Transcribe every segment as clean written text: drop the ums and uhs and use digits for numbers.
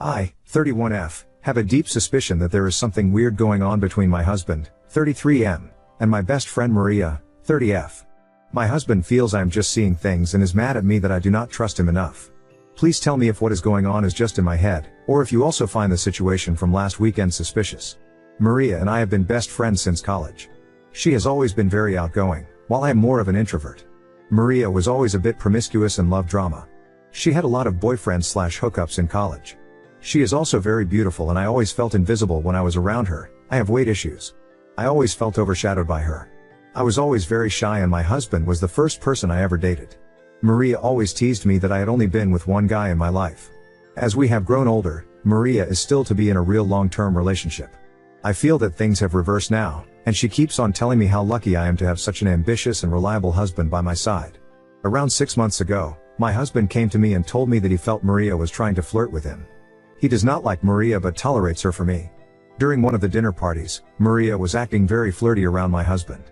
I, 31F, have a deep suspicion that there is something weird going on between my husband, 33M, and my best friend Maria, 30F. My husband feels I am just seeing things and is mad at me that I do not trust him enough. Please tell me if what is going on is just in my head, or if you also find the situation from last weekend suspicious. Maria and I have been best friends since college. She has always been very outgoing, while I am more of an introvert. Maria was always a bit promiscuous and loved drama. She had a lot of boyfriends/hookups in college. She is also very beautiful and I always felt invisible when I was around her. I have weight issues. I always felt overshadowed by her. I was always very shy and my husband was the first person I ever dated. Maria always teased me that I had only been with one guy in my life. As we have grown older, Maria is still to be in a real long-term relationship. I feel that things have reversed now, and she keeps on telling me how lucky I am to have such an ambitious and reliable husband by my side. Around 6 months ago, my husband came to me and told me that he felt Maria was trying to flirt with him. He does not like Maria but tolerates her for me. During one of the dinner parties, Maria was acting very flirty around my husband.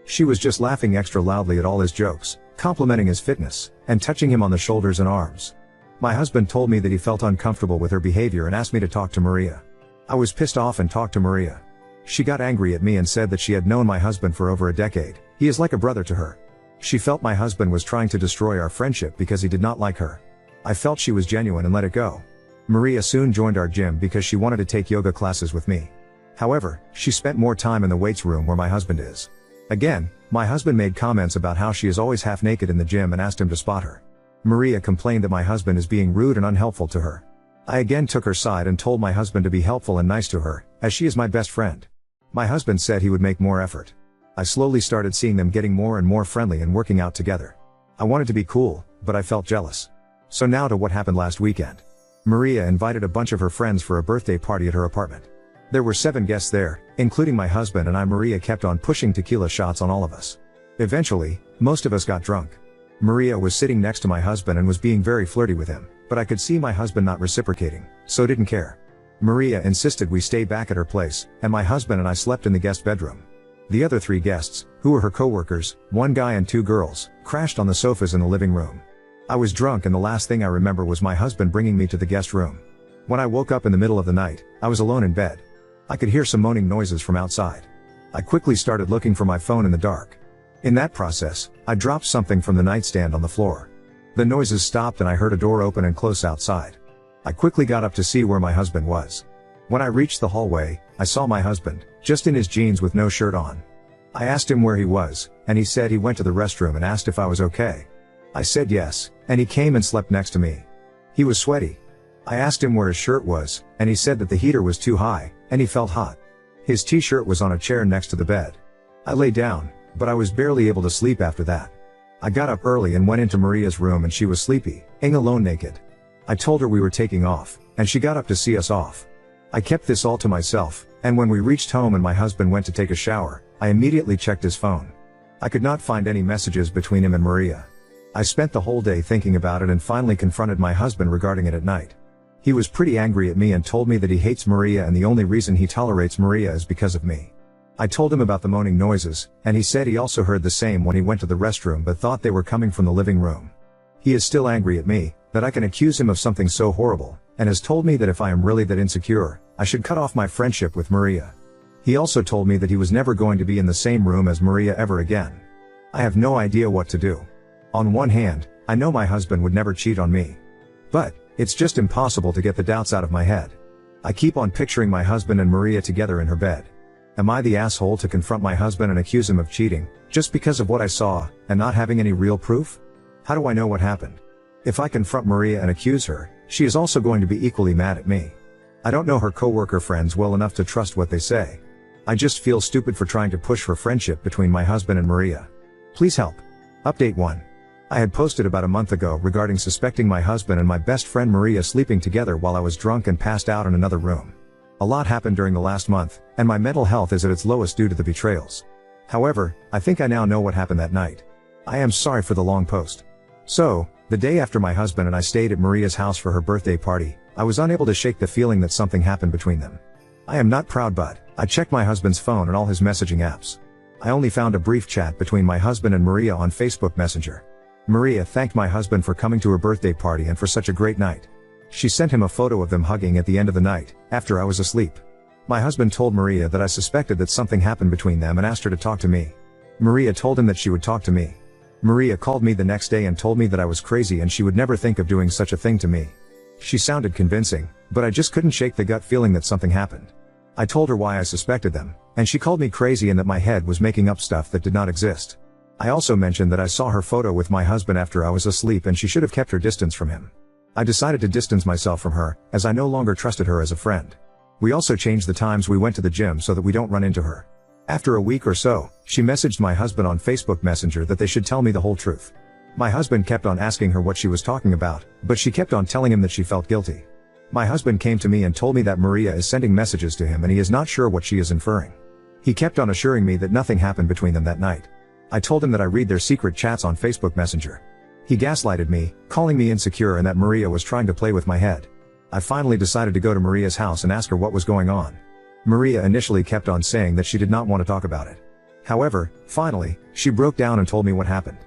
She was just laughing extra loudly at all his jokes, complimenting his fitness, and touching him on the shoulders and arms. My husband told me that he felt uncomfortable with her behavior and asked me to talk to Maria. I was pissed off and talked to Maria. She got angry at me and said that she had known my husband for over a decade. He is like a brother to her. She felt my husband was trying to destroy our friendship because he did not like her. I felt she was genuine and let it go. Maria soon joined our gym because she wanted to take yoga classes with me. However, she spent more time in the weights room where my husband is. Again, my husband made comments about how she is always half naked in the gym and asked him to spot her. Maria complained that my husband is being rude and unhelpful to her. I again took her side and told my husband to be helpful and nice to her, as she is my best friend. My husband said he would make more effort. I slowly started seeing them getting more and more friendly and working out together. I wanted to be cool, but I felt jealous. So now to what happened last weekend. Maria invited a bunch of her friends for a birthday party at her apartment. There were 7 guests there, including my husband and I. Maria kept on pushing tequila shots on all of us. Eventually, most of us got drunk. Maria was sitting next to my husband and was being very flirty with him, but I could see my husband not reciprocating, so didn't care. Maria insisted we stay back at her place, and my husband and I slept in the guest bedroom. The other 3 guests, who were her co-workers, 1 guy and 2 girls, crashed on the sofas in the living room. I was drunk and the last thing I remember was my husband bringing me to the guest room. When I woke up in the middle of the night, I was alone in bed. I could hear some moaning noises from outside. I quickly started looking for my phone in the dark. In that process, I dropped something from the nightstand on the floor. The noises stopped and I heard a door open and close outside. I quickly got up to see where my husband was. When I reached the hallway, I saw my husband, just in his jeans with no shirt on. I asked him where he was, and he said he went to the restroom and asked if I was okay. I said yes, and he came and slept next to me. He was sweaty. I asked him where his shirt was, and he said that the heater was too high, and he felt hot. His t-shirt was on a chair next to the bed. I lay down, but I was barely able to sleep after that. I got up early and went into Maria's room and she was sleeping alone naked. I told her we were taking off, and she got up to see us off. I kept this all to myself, and when we reached home and my husband went to take a shower, I immediately checked his phone. I could not find any messages between him and Maria. I spent the whole day thinking about it and finally confronted my husband regarding it at night. He was pretty angry at me and told me that he hates Maria and the only reason he tolerates Maria is because of me. I told him about the moaning noises, and he said he also heard the same when he went to the restroom but thought they were coming from the living room. He is still angry at me, that I can accuse him of something so horrible, and has told me that if I am really that insecure, I should cut off my friendship with Maria. He also told me that he was never going to be in the same room as Maria ever again. I have no idea what to do. On one hand, I know my husband would never cheat on me. But it's just impossible to get the doubts out of my head. I keep on picturing my husband and Maria together in her bed. Am I the asshole to confront my husband and accuse him of cheating, just because of what I saw, and not having any real proof? How do I know what happened? If I confront Maria and accuse her, she is also going to be equally mad at me. I don't know her co-worker friends well enough to trust what they say. I just feel stupid for trying to push for friendship between my husband and Maria. Please help. Update 1. I had posted about a month ago regarding suspecting my husband and my best friend Maria sleeping together while I was drunk and passed out in another room. A lot happened during the last month, and my mental health is at its lowest due to the betrayals. However, I think I now know what happened that night. I am sorry for the long post. So, the day after my husband and I stayed at Maria's house for her birthday party, I was unable to shake the feeling that something happened between them. I am not proud, but I checked my husband's phone and all his messaging apps. I only found a brief chat between my husband and Maria on Facebook Messenger. Maria thanked my husband for coming to her birthday party and for such a great night. She sent him a photo of them hugging at the end of the night, after I was asleep. My husband told Maria that I suspected that something happened between them and asked her to talk to me. Maria told him that she would talk to me. Maria called me the next day and told me that I was crazy and she would never think of doing such a thing to me. She sounded convincing, but I just couldn't shake the gut feeling that something happened. I told her why I suspected them, and she called me crazy and that my head was making up stuff that did not exist. I also mentioned that I saw her photo with my husband after I was asleep and she should have kept her distance from him. I decided to distance myself from her, as I no longer trusted her as a friend. We also changed the times we went to the gym so that we don't run into her. After a week or so, she messaged my husband on Facebook Messenger that they should tell me the whole truth. My husband kept on asking her what she was talking about, but she kept on telling him that she felt guilty. My husband came to me and told me that Maria is sending messages to him and he is not sure what she is inferring. He kept on assuring me that nothing happened between them that night. I told him that I read their secret chats on Facebook Messenger. He gaslighted me, calling me insecure and that Maria was trying to play with my head. I finally decided to go to Maria's house and ask her what was going on. Maria initially kept on saying that she did not want to talk about it. However, finally, she broke down and told me what happened.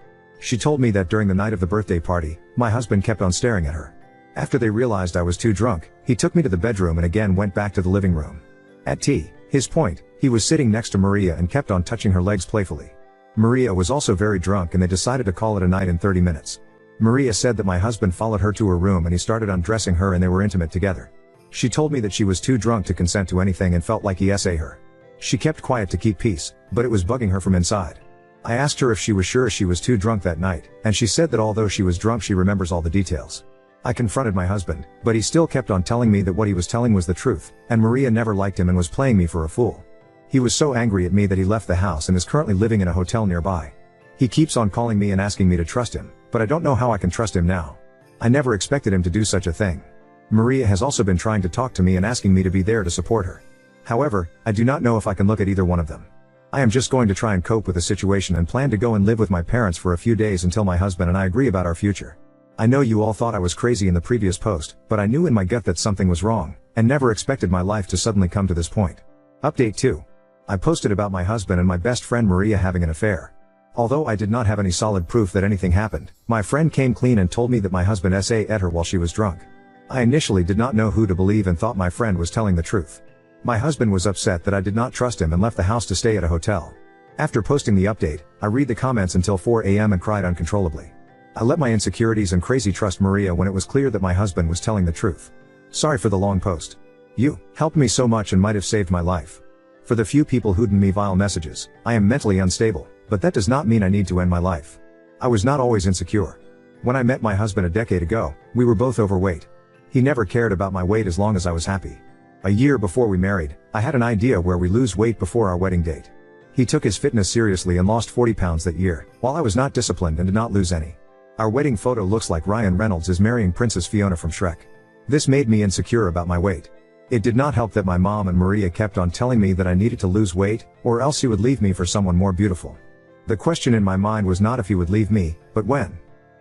She told me that during the night of the birthday party, my husband kept on staring at her. After they realized I was too drunk, he took me to the bedroom and again went back to the living room. At his point, he was sitting next to Maria and kept on touching her legs playfully. Maria was also very drunk and they decided to call it a night in 30 minutes. Maria said that my husband followed her to her room and he started undressing her and they were intimate together. She told me that she was too drunk to consent to anything and felt like he SA her. She kept quiet to keep peace, but it was bugging her from inside. I asked her if she was sure she was too drunk that night, and she said that although she was drunk she remembers all the details. I confronted my husband, but he still kept on telling me that what he was telling was the truth, and Maria never liked him and was playing me for a fool. He was so angry at me that he left the house and is currently living in a hotel nearby. He keeps on calling me and asking me to trust him, but I don't know how I can trust him now. I never expected him to do such a thing. Maria has also been trying to talk to me and asking me to be there to support her. However, I do not know if I can look at either one of them. I am just going to try and cope with the situation and plan to go and live with my parents for a few days until my husband and I agree about our future. I know you all thought I was crazy in the previous post, but I knew in my gut that something was wrong, and never expected my life to suddenly come to this point. Update 2. I posted about my husband and my best friend Maria having an affair. Although I did not have any solid proof that anything happened, my friend came clean and told me that my husband ate her while she was drunk. I initially did not know who to believe and thought my friend was telling the truth. My husband was upset that I did not trust him and left the house to stay at a hotel. After posting the update, I read the comments until 4 a.m. and cried uncontrollably. I let my insecurities and crazy trust Maria when it was clear that my husband was telling the truth. Sorry for the long post. You helped me so much and might have saved my life. For the few people who'd me vile messages, I am mentally unstable, but that does not mean I need to end my life. I was not always insecure. When I met my husband a decade ago, we were both overweight. He never cared about my weight as long as I was happy. A year before we married, I had an idea where we lose weight before our wedding date. He took his fitness seriously and lost 40 pounds that year, while I was not disciplined and did not lose any. Our wedding photo looks like Ryan Reynolds is marrying Princess Fiona from Shrek. This made me insecure about my weight. It did not help that my mom and Maria kept on telling me that I needed to lose weight, or else he would leave me for someone more beautiful. The question in my mind was not if he would leave me, but when.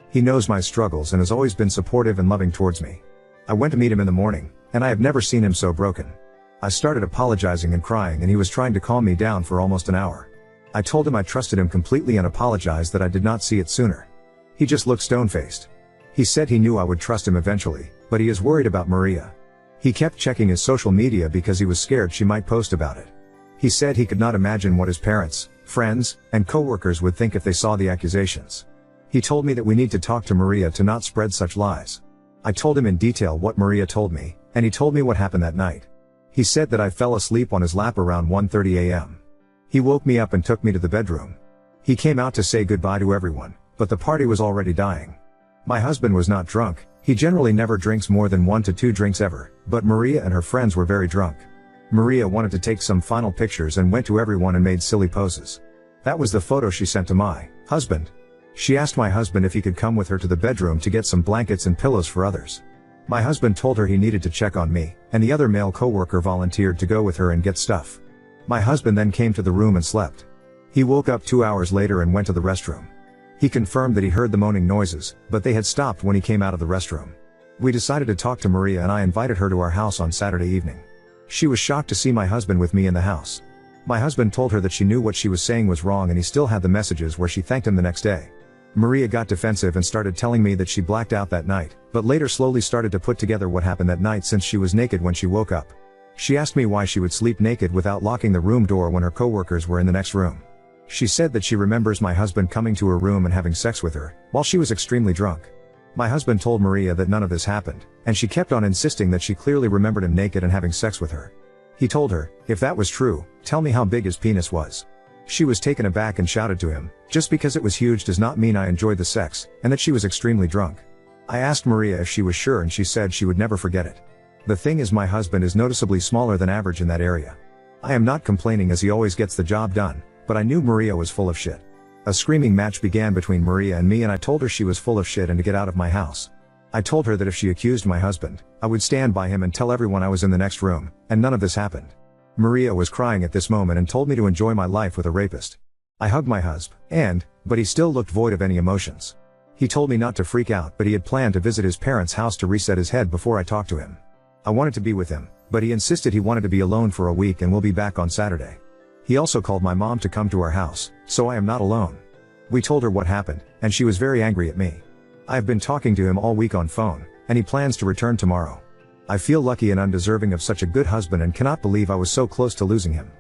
He knows my struggles and has always been supportive and loving towards me. I went to meet him in the morning, and I have never seen him so broken. I started apologizing and crying and he was trying to calm me down for almost an hour. I told him I trusted him completely and apologized that I did not see it sooner. He just looked stone-faced. He said he knew I would trust him eventually, but he is worried about Maria. He kept checking his social media because he was scared she might post about it. He said he could not imagine what his parents, friends, and co-workers would think if they saw the accusations. He told me that we need to talk to Maria to not spread such lies. I told him in detail what Maria told me, and he told me what happened that night. He said that I fell asleep on his lap around 1:30 a.m. He woke me up and took me to the bedroom. He came out to say goodbye to everyone, but the party was already dying. My husband was not drunk, he generally never drinks more than 1 to 2 drinks ever, but Maria and her friends were very drunk. Maria wanted to take some final pictures and went to everyone and made silly poses. That was the photo she sent to my husband. She asked my husband if he could come with her to the bedroom to get some blankets and pillows for others. My husband told her he needed to check on me, and the other male co-worker volunteered to go with her and get stuff. My husband then came to the room and slept. He woke up 2 hours later and went to the restroom. He confirmed that he heard the moaning noises, but they had stopped when he came out of the restroom. We decided to talk to Maria and I invited her to our house on Saturday evening. She was shocked to see my husband with me in the house. My husband told her that she knew what she was saying was wrong and he still had the messages where she thanked him the next day. Maria got defensive and started telling me that she blacked out that night, but later slowly started to put together what happened that night since she was naked when she woke up. She asked me why she would sleep naked without locking the room door when her coworkers were in the next room. She said that she remembers my husband coming to her room and having sex with her, while she was extremely drunk. My husband told Maria that none of this happened, and she kept on insisting that she clearly remembered him naked and having sex with her. He told her, if that was true, tell me how big his penis was. She was taken aback and shouted to him, just because it was huge does not mean I enjoyed the sex, and that she was extremely drunk. I asked Maria if she was sure and she said she would never forget it. The thing is, my husband is noticeably smaller than average in that area. I am not complaining as he always gets the job done, but I knew Maria was full of shit. A screaming match began between Maria and me, and I told her she was full of shit and to get out of my house. I told her that if she accused my husband, I would stand by him and tell everyone I was in the next room, and none of this happened. Maria was crying at this moment and told me to enjoy my life with a rapist. I hugged my husband, but he still looked void of any emotions. He told me not to freak out, but he had planned to visit his parents' house to reset his head before I talked to him. I wanted to be with him, but he insisted he wanted to be alone for a week and will be back on Saturday. He also called my mom to come to our house, so I am not alone. We told her what happened, and she was very angry at me. I have been talking to him all week on phone, and he plans to return tomorrow. I feel lucky and undeserving of such a good husband and cannot believe I was so close to losing him.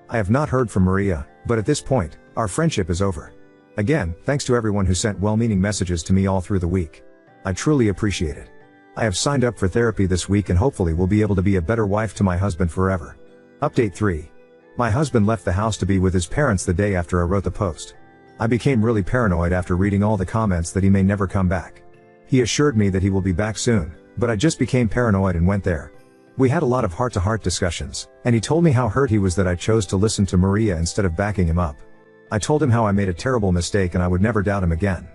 I have not heard from Maria, but at this point, our friendship is over. Again, thanks to everyone who sent well-meaning messages to me all through the week. I truly appreciate it. I have signed up for therapy this week and hopefully will be able to be a better wife to my husband forever. Update 3. My husband left the house to be with his parents the day after I wrote the post. I became really paranoid after reading all the comments that he may never come back. He assured me that he will be back soon, but I just became paranoid and went there. We had a lot of heart-to-heart discussions, and he told me how hurt he was that I chose to listen to Maria instead of backing him up. I told him how I made a terrible mistake and I would never doubt him again.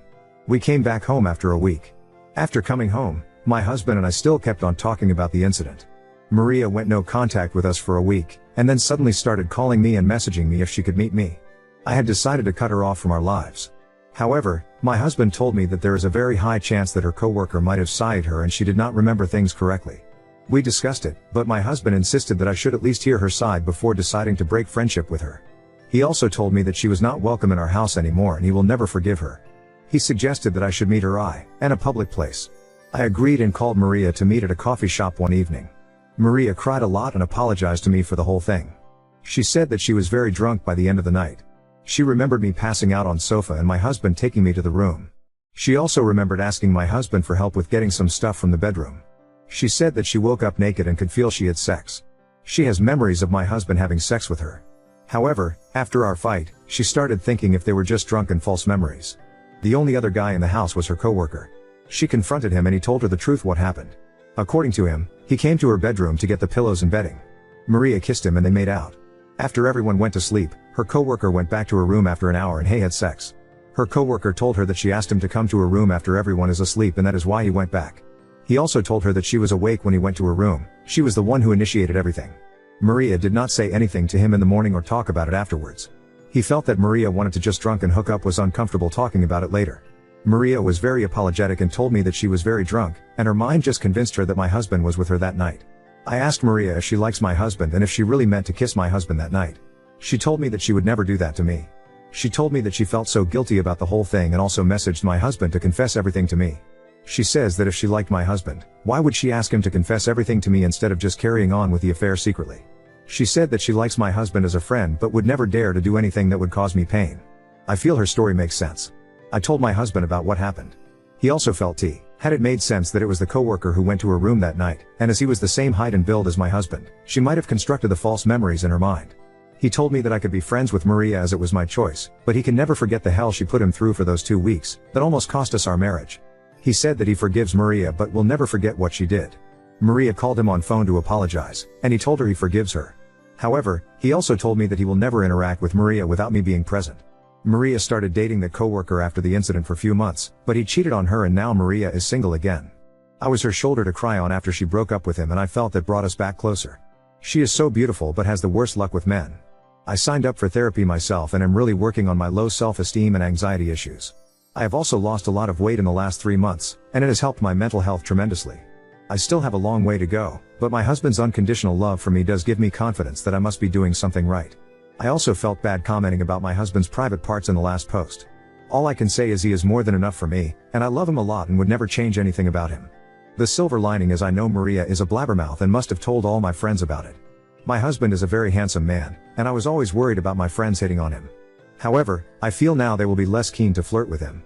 We came back home after a week. After coming home, my husband and I still kept on talking about the incident. Maria went no contact with us for a week, and then suddenly started calling me and messaging me if she could meet me. I had decided to cut her off from our lives. However, my husband told me that there is a very high chance that her coworker might have sighted her and she did not remember things correctly. We discussed it, but my husband insisted that I should at least hear her side before deciding to break friendship with her. He also told me that she was not welcome in our house anymore and he will never forgive her. He suggested that I should meet her in a public place. I agreed and called Maria to meet at a coffee shop one evening. Maria cried a lot and apologized to me for the whole thing. She said that she was very drunk by the end of the night. She remembered me passing out on sofa and my husband taking me to the room. She also remembered asking my husband for help with getting some stuff from the bedroom. She said that she woke up naked and could feel she had sex. She has memories of my husband having sex with her. However, after our fight, she started thinking if they were just drunk and false memories. The only other guy in the house was her coworker. She confronted him and he told her the truth what happened. According to him, he came to her bedroom to get the pillows and bedding. Maria kissed him and they made out. After everyone went to sleep, her coworker went back to her room after an hour and had sex. Her coworker told her that she asked him to come to her room after everyone is asleep and that is why he went back. He also told her that she was awake when he went to her room. She was the one who initiated everything. Maria did not say anything to him in the morning or talk about it afterwards. He felt that Maria wanted to just drunk and hook up, was uncomfortable talking about it later. Maria was very apologetic and told me that she was very drunk, and her mind just convinced her that my husband was with her that night. I asked Maria if she likes my husband and if she really meant to kiss my husband that night. She told me that she would never do that to me. She told me that she felt so guilty about the whole thing and also messaged my husband to confess everything to me. She says that if she liked my husband, why would she ask him to confess everything to me instead of just carrying on with the affair secretly? She said that she likes my husband as a friend but would never dare to do anything that would cause me pain. I feel her story makes sense. I told my husband about what happened. He also felt had it made sense that it was the coworker who went to her room that night, and as he was the same height and build as my husband, she might have constructed the false memories in her mind. He told me that I could be friends with Maria as it was my choice, but he can never forget the hell she put him through for those 2 weeks, that almost cost us our marriage. He said that he forgives Maria but will never forget what she did. Maria called him on phone to apologize, and he told her he forgives her. However, he also told me that he will never interact with Maria without me being present. Maria started dating the coworker after the incident for a few months, but he cheated on her and now Maria is single again. I was her shoulder to cry on after she broke up with him and I felt that brought us back closer. She is so beautiful but has the worst luck with men. I signed up for therapy myself and am really working on my low self-esteem and anxiety issues. I have also lost a lot of weight in the last 3 months, and it has helped my mental health tremendously. I still have a long way to go, but my husband's unconditional love for me does give me confidence that I must be doing something right. I also felt bad commenting about my husband's private parts in the last post. All I can say is he is more than enough for me, and I love him a lot and would never change anything about him. The silver lining is I know Maria is a blabbermouth and must have told all my friends about it. My husband is a very handsome man, and I was always worried about my friends hitting on him. However, I feel now they will be less keen to flirt with him.